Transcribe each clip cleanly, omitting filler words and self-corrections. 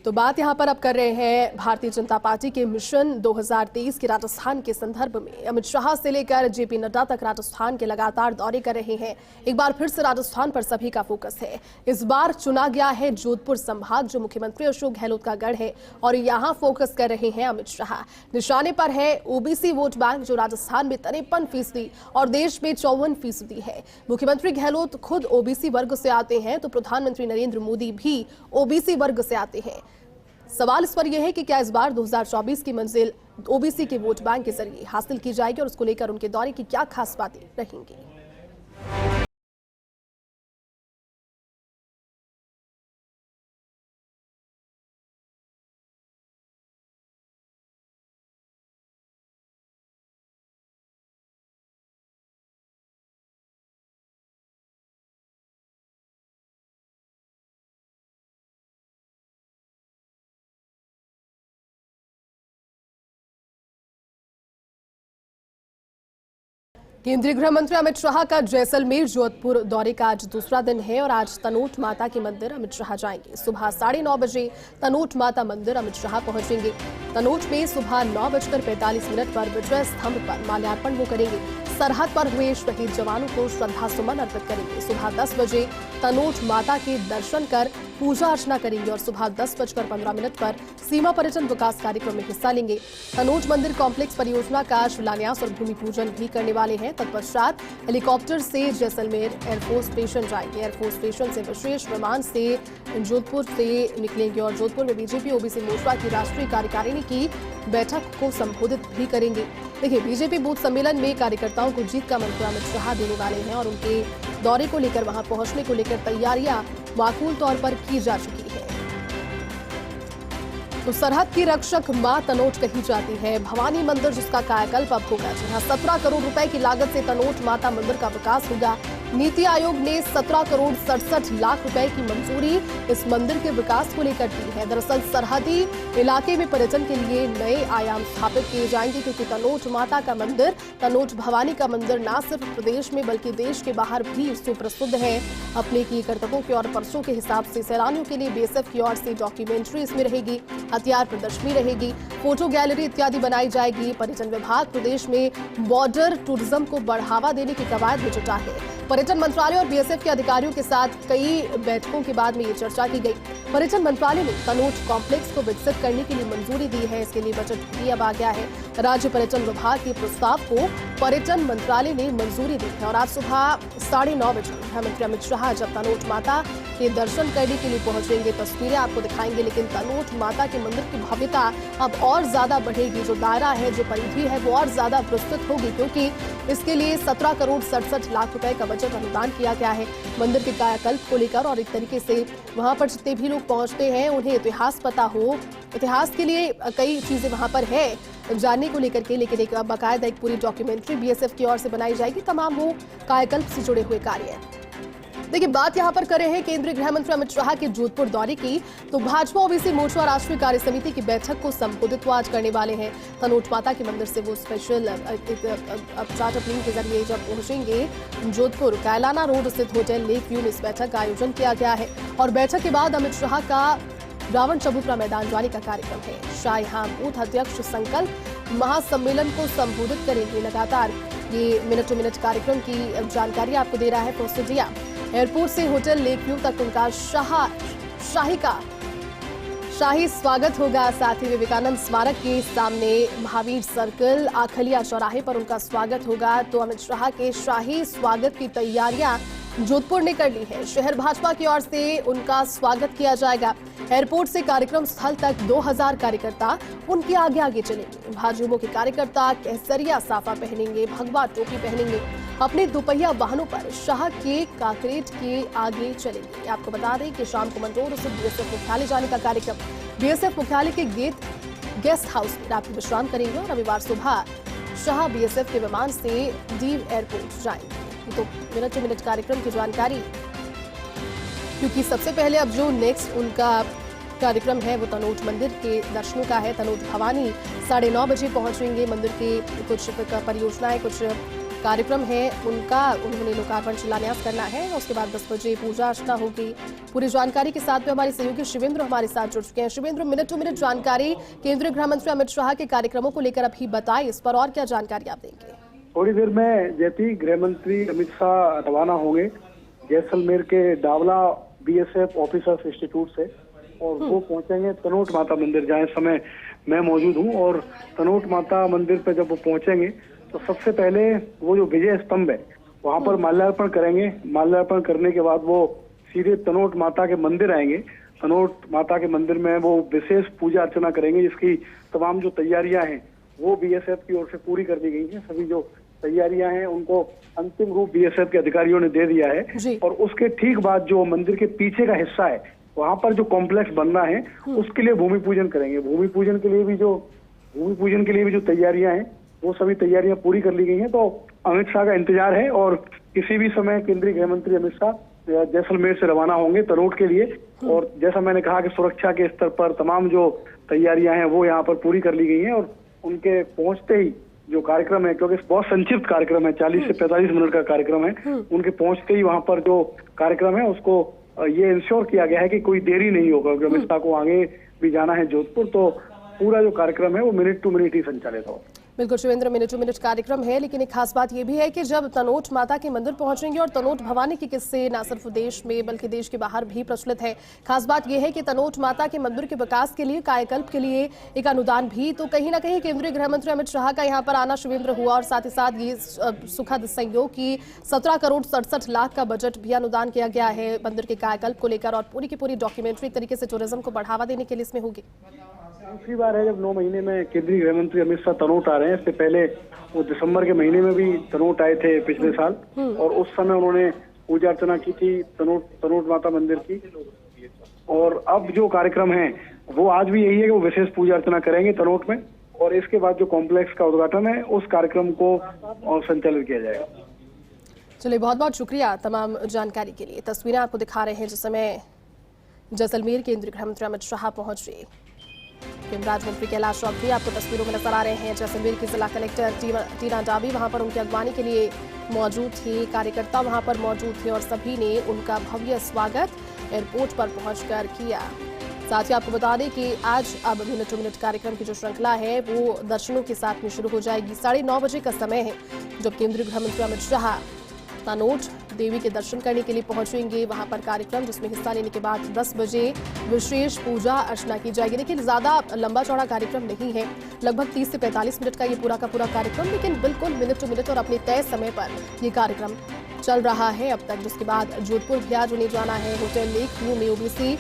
तो बात यहां पर अब कर रहे हैं भारतीय जनता पार्टी के मिशन 2023 के राजस्थान के संदर्भ में। अमित शाह से लेकर जेपी नड्डा तक राजस्थान के लगातार दौरे कर रहे हैं। एक बार फिर से राजस्थान पर सभी का फोकस है। इस बार चुना गया है जोधपुर संभाग, जो मुख्यमंत्री अशोक गहलोत का गढ़ है, और यहां फोकस कर रहे हैं अमित शाह। निशाने पर है ओबीसी वोट बैंक, जो राजस्थान में 53% और देश में 54% है। मुख्यमंत्री गहलोत खुद ओबीसी वर्ग से आते हैं, तो प्रधानमंत्री नरेंद्र मोदी भी ओबीसी वर्ग से आते हैं। सवाल इस पर यह है कि क्या इस बार 2024 की मंजिल ओबीसी के वोट बैंक के जरिए हासिल की जाएगी और उसको लेकर उनके दौरे की क्या खास बातें रहेंगी। केंद्रीय गृह मंत्री अमित शाह का जैसलमेर जोधपुर दौरे का आज दूसरा दिन है और आज तनोट माता के मंदिर अमित शाह जाएंगे। सुबह 9:30 बजे तनोट माता मंदिर अमित शाह पहुंचेंगे। तनोट में सुबह 9:45 पर विजय स्तंभ पर माल्यार्पण वो करेंगे। सरहद पर हुए शहीद जवानों को श्रद्धा सुमन अर्पित करेंगे। सुबह 10 बजे तनोट माता के दर्शन कर पूजा अर्चना करेंगे और सुबह 10:15 पर सीमा पर्यटन विकास कार्यक्रम में हिस्सा लेंगे। तनोट मंदिर कॉम्प्लेक्स परियोजना का शिलान्यास और भूमि पूजन भी करने वाले हैं। तत्पश्चात हेलीकॉप्टर से जैसलमेर एयरफोर्स स्टेशन जाएंगे। एयरफोर्स स्टेशन से विशेष विमान से जोधपुर से निकलेंगे और जोधपुर में बीजेपी ओबीसी मोर्चा की राष्ट्रीय कार्यकारिणी की बैठक को संबोधित भी करेंगे। देखिए, बीजेपी बूथ सम्मेलन में कार्यकर्ताओं को जीत का मंत्र अमित शाह देने वाले हैं और उनके दौरे को लेकर, वहां पहुंचने को लेकर तैयारियां माकूल तौर पर की जा चुकी है। तो सरहद की रक्षक मां तनोट कही जाती है। भवानी मंदिर जिसका कायाकल्प अब होगा। जहां 17 करोड़ रुपए की लागत से तनोट माता मंदिर का विकास होगा। नीति आयोग ने 17 करोड़ 67 लाख रुपए की मंजूरी इस मंदिर के विकास को लेकर दी है। दरअसल सरहदी इलाके में पर्यटन के लिए नए आयाम स्थापित किए जाएंगे, क्योंकि तनोट माता का मंदिर, तनोट भवानी का मंदिर न सिर्फ प्रदेश में बल्कि देश के बाहर भी सुप्रसिद्ध है। अपने की करतबों के और पर्चों के हिसाब से सैलानियों के लिए बीएसएफ की ओर से डॉक्यूमेंट्री इसमें रहेगी, हथियार प्रदर्शनी रहेगी, फोटो गैलरी इत्यादि बनाई जाएगी। पर्यटन विभाग प्रदेश में बॉर्डर टूरिज्म को बढ़ावा देने की कवायद में जुटा है। पर्यटन मंत्रालय और बीएसएफ के अधिकारियों के साथ कई बैठकों के बाद में ये चर्चा की गई। पर्यटन मंत्रालय ने तनोट कॉम्प्लेक्स को विकसित करने के लिए मंजूरी दी है। इसके लिए बजट भी अब आ गया है। राज्य पर्यटन विभाग के प्रस्ताव को पर्यटन मंत्रालय ने मंजूरी दी है और आज सुबह 9:30 बजे गृहमंत्री अमित शाह जब तनोट माता के दर्शन करने के लिए पहुंचेंगे, तस्वीरें आपको दिखाएंगे। लेकिन तनोट माता के मंदिर की भव्यता अब और ज्यादा बढ़ेगी। जो दायरा है, जो परिधि है, वो और ज्यादा विस्तृत होगी, क्योंकि इसके लिए 17 करोड़ 67 लाख रुपए का बजट अनुदान किया गया है मंदिर के कायाकल्प को लेकर। और एक तरीके से वहां पर जितने भी लोग पहुंचते हैं उन्हें इतिहास पता हो, इतिहास के लिए कई चीजें वहां पर है जानने को लेकर के। लेकिन एक बाकायदा एक पूरी डॉक्यूमेंट्री बीएसएफ की ओर से बनाई जाएगी। तमाम वो कायाकल्प से जुड़े हुए कार्य। देखिए, बात यहां पर कर रहे हैं केंद्रीय गृह मंत्री अमित शाह के जोधपुर दौरे की। तो भाजपा ओबीसी मोर्चा राष्ट्रीय कार्य समिति की बैठक को संबोधित वो आज करने वाले हैं। तनोट माता के मंदिर से वो स्पेशल चार्टर प्लेन के जरिए जब पहुंचेंगे जोधपुर, कैलाना रोड स्थित होटल लेक व्यू में इस बैठक का आयोजन किया गया है। और बैठक के बाद अमित शाह का रावण चबूतरा मैदान जाने का कार्यक्रम है। शाह यहां बूथ अध्यक्ष संकल्प महासम्मेलन को संबोधित करेंगे। लगातार ये मिनट टू मिनट कार्यक्रम की जानकारी आपको दे रहा है प्रोसीडिया। एयरपोर्ट से होटल लेक व्यू तक उनका शाही स्वागत होगा। साथ ही विवेकानंद स्मारक के सामने महावीर सर्कल, आखलिया चौराहे पर उनका स्वागत होगा। तो अमित शाह के शाही स्वागत की तैयारियां जोधपुर ने कर ली है। शहर भाजपा की ओर से उनका स्वागत किया जाएगा। एयरपोर्ट से कार्यक्रम स्थल तक 2000 कार्यकर्ता उनके आगे आगे चलेंगे। भाजयुमो के कार्यकर्ता केसरिया साफा पहनेंगे, भगवा टोपी पहनेंगे। अपने दोपहिया वाहनों पर शाह के काकरेट के आगे चलेंगे। आपको बता दें कि शाम को मंडोर से बीएसएफ मुख्यालय जाने का कार्यक्रम। बीएसएफ मुख्यालय के गेस्ट हाउस में रात्रि विश्राम करेंगे और रविवार सुबह शाह बीएसएफ के विमान से दीव एयरपोर्ट जाएंगे। तो मिनट टू मिनट कार्यक्रम की जानकारी, क्योंकि सबसे पहले अब जो नेक्स्ट उनका कार्यक्रम है वो तनोट मंदिर के दर्शनों का है। तनोट भवानी 9:30 बजे पहुंचेंगे। मंदिर के कुछ परियोजनाएं, कुछ कार्यक्रम है उनका उन्होंने लोकार्पण शिलान्यास करना है। उसके बाद 10 बजे पूजा अर्चना होगी। पूरी जानकारी के साथ में हमारे सहयोगी शिवेंद्र हमारे साथ जुड़ चुके हैं। शिवेंद्र, मिनट टू मिनट जानकारी केंद्रीय गृह मंत्री अमित शाह के कार्यक्रमों को लेकर अभी बताएं, इस पर और क्या जानकारी आप देंगे? थोड़ी देर में जैसे गृह मंत्री अमित शाह रवाना होंगे जैसलमेर के डावला BSF ऑफिसर्स इंस्टीट्यूट से, और वो पहुंचेंगे तनोट माता मंदिर, जहाँ इस समय मैं मौजूद हूँ। और तनोट माता मंदिर पे जब वो पहुंचेंगे तो सबसे पहले वो जो विजय स्तंभ है वहां पर माल्यार्पण करेंगे। माल्यार्पण करने के बाद वो सीधे तनोट माता के मंदिर आएंगे। तनोट माता के मंदिर में वो विशेष पूजा अर्चना करेंगे, जिसकी तमाम जो तैयारियां हैं वो BSF की ओर से पूरी कर दी गई हैं। सभी जो तैयारियां हैं उनको अंतिम रूप BSF के अधिकारियों ने दे दिया है। और उसके ठीक बाद जो मंदिर के पीछे का हिस्सा है वहां पर जो कॉम्प्लेक्स बनना है उसके लिए भूमि पूजन करेंगे। भूमि पूजन के लिए भी जो तैयारियां हैं वो सभी तैयारियां पूरी कर ली गई हैं। तो अमित शाह का इंतजार है और किसी भी समय केंद्रीय गृह मंत्री अमित शाह जैसलमेर से रवाना होंगे तनोट के लिए। और जैसा मैंने कहा कि सुरक्षा के स्तर पर तमाम जो तैयारियां हैं वो यहाँ पर पूरी कर ली गई हैं। और उनके पहुंचते ही जो कार्यक्रम है, क्योंकि बहुत संक्षिप्त कार्यक्रम है, 40 से 45 मिनट का कार्यक्रम है, उनके पहुंचते ही वहां पर जो कार्यक्रम है उसको ये इंश्योर किया गया है कि कोई देरी नहीं होगा, क्योंकि अमित शाह को आगे भी जाना है जोधपुर। तो पूरा जो कार्यक्रम है वो मिनट टू मिनट ही संचालित होगा। बिल्कुल शिवेंद्र, मिनट टू मिनट कार्यक्रम है, लेकिन एक खास बात यह भी है कि जब तनोट माता के मंदिर पहुंचेंगे, और तनोट भवानी के किस्से न सिर्फ देश में बल्कि देश के बाहर भी प्रचलित है। खास बात यह है कि तनोट माता के मंदिर के विकास के लिए, कायाकल्प के लिए एक अनुदान भी, तो कहीं ना कहीं केंद्रीय गृह मंत्री अमित शाह का यहाँ पर आना शिवेंद्र हुआ। और साथ ही साथ ये सुखद संयोग की 17 करोड़ 67 लाख का बजट भी अनुदान किया गया है मंदिर के कायाकल्प को लेकर, और पूरी की पूरी डॉक्यूमेंट्री एक तरीके से टूरिज्म को बढ़ावा देने के लिए इसमें होगी। दूसरी बार है जब 9 महीने में केंद्रीय गृह मंत्री अमित शाह तनोट आ रहे हैं। इससे पहले वो दिसंबर के महीने में भी तनोट आए थे पिछले साल, और उस समय उन्होंने पूजा अर्चना की थी तनोट माता मंदिर की। और अब जो कार्यक्रम है वो आज भी यही है कि वो विशेष पूजा अर्चना करेंगे तनोट में, और इसके बाद जो कॉम्प्लेक्स का उद्घाटन है उस कार्यक्रम को संचालित किया जाएगा। चलिए, बहुत बहुत शुक्रिया तमाम जानकारी के लिए। तस्वीरें आपको दिखा रहे हैं जिस समय जैसलमेर केंद्रीय गृह मंत्री अमित शाह पहुंचे। राज्य मंत्री कैलाश चौधरी आपको तस्वीरों में नजर आ रहे हैं। जैसलमेर की जिला कलेक्टर टीना डाबी वहां पर उनकी अगवानी के लिए मौजूद थी। कार्यकर्ता वहां पर मौजूद थे और सभी ने उनका भव्य स्वागत एयरपोर्ट पर पहुंचकर किया। साथ ही आपको बता दें कि आज अब मिनट टू मिनट कार्यक्रम की जो श्रृंखला है वो दर्शनों के साथ में शुरू हो जाएगी। 9:30 बजे का समय है जब केंद्रीय गृह मंत्री अमित शाह तनोट देवी के दर्शन करने के लिए पहुंचेंगे। वहां पर कार्यक्रम जिसमें हिस्सा लेने के बाद 10 बजे विशेष पूजा अर्चना की जाएगी। देखिए, ज्यादा लंबा चौड़ा कार्यक्रम नहीं है, लगभग 30 से 45 मिनट का ये पूरा का पूरा कार्यक्रम, लेकिन बिल्कुल मिनट टू मिनट और अपने तय समय पर ये कार्यक्रम चल रहा है अब तक। जिसके बाद जोधपुर भी आज उन्हें जाना है। होटल लेक व्यू में OBC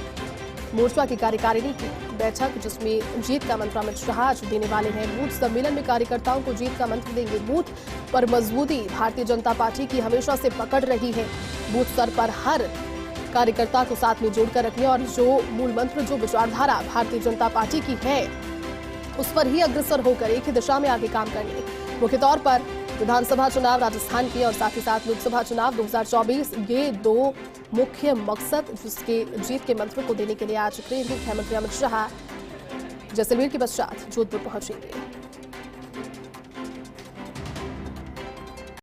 मोर्चा की कार्यकारिणी की बैठक, जिसमें जीत का मंत्र अमित शाह आज देने वाले हैं। बूथ सम्मेलन में कार्यकर्ताओं को जीत का मंत्र देंगे। बूथ पर मजबूती भारतीय जनता पार्टी की हमेशा से पकड़ रही है। बूथ स्तर पर हर कार्यकर्ता को साथ में जोड़कर रखने और जो मूल मंत्र, जो विचारधारा भारतीय जनता पार्टी की है उस पर ही अग्रसर होकर एक ही दिशा में आगे काम करने। मुख्य तौर पर विधानसभा चुनाव राजस्थान के और साथ ही साथ लोकसभा चुनाव 2024, ये 2 मुख्य मकसद जिसके जीत के मंत्र को देने के लिए आज केंद्रीय गृह मंत्री अमित शाह जैसलमेर के पश्चात जोधपुर पहुंचेंगे।